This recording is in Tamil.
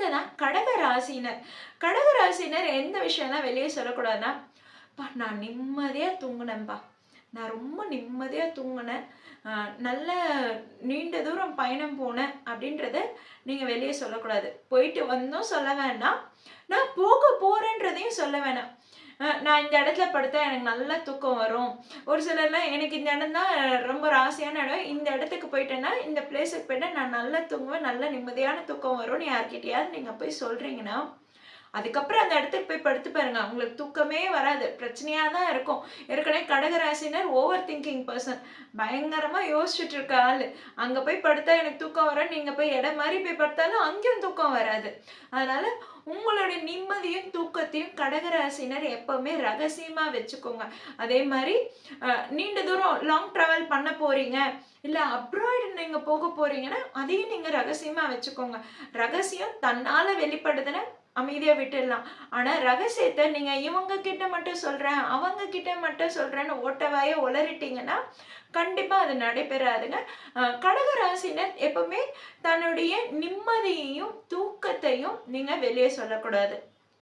அடுத்ததான் கடக ராசினர். கடக ராசினர் எந்த விஷயம்லாம் வெளியே சொல்லக்கூடாதுன்னா, நான் நிம்மதியா தூங்குனேன்பா. நான் ரொம்ப நிம்மதியா தூங்குனேன். நல்ல நீண்ட தூரம் பயணம் போனேன் அப்படின்றத நீங்க வெளிய சொல்லக்கூடாது. போயிட்டு வந்தும் சொல்ல வேண்டாம். நான் போக போறேன்றதையும் சொல்ல வேணாம். நான் இந்த இடத்துல படுத்தா எனக்கு நல்லா தூக்கம் வரும். ஒரு சிலர்லாம் எனக்கு இந்த இடம் தான் ரொம்ப ராசியான இடம். இந்த இடத்துக்கு போயிட்டேன்னா, இந்த பிளேஸுக்கு போயிட்டா நான் நல்லா தூங்குவேன். நல்ல நிம்மதியான தூக்கம் வரும்னு யார்கிட்டயாவது நீங்க போய் சொல்றீங்கன்னா, அதுக்கப்புறம் அந்த இடத்துக்கு போய் படுத்து பாருங்க. உங்களுக்கு தூக்கமே வராது. பிரச்சனையா தான் இருக்கும். ஏற்கனவே கடகராசினர் ஓவர் திங்கிங் பெர்சன். பயங்கரமா யோசிச்சுட்டு இருக்க ஆளு. அங்க போய் படுத்தா எனக்கு தூக்கம் வரும். நீங்க போய் இடம் மாறி போய் படுத்தாலும் அங்கேயும் தூக்கம் வராது. அதனால உங்களுடைய நிம்மதியும், தூக்கத்தையும் கடகராசினர் எப்பவுமே ரகசியமா வச்சுக்கோங்க. அதே மாரி நீண்ட தூரம் லாங் டிராவல் பண்ண போறீங்க. இல்ல அப்ராட் நீங்க போக போறீங்கன்னா, அதையும் நீங்க ரகசியமா வச்சுக்கோங்க. ரகசியம் தன்னால வெளிப்படுதுன்னா அமைதியா விட்டுடலாம். ஆனா ரகசியத்த நீங்க இவங்க கிட்ட மட்டும் சொல்றேன், அவங்க கிட்ட மட்டும் சொல்றேன்னு ஓட்டவாயா உளறிட்டீங்கன்னா, கண்டிப்பா அது நடைபெறாதுங்க. கடக ராசினர் எப்பவுமே தன்னுடைய நிம்மதியையும், தூக்கத்தையும் நீங்க வெளிய சொல்லக்கூடாது.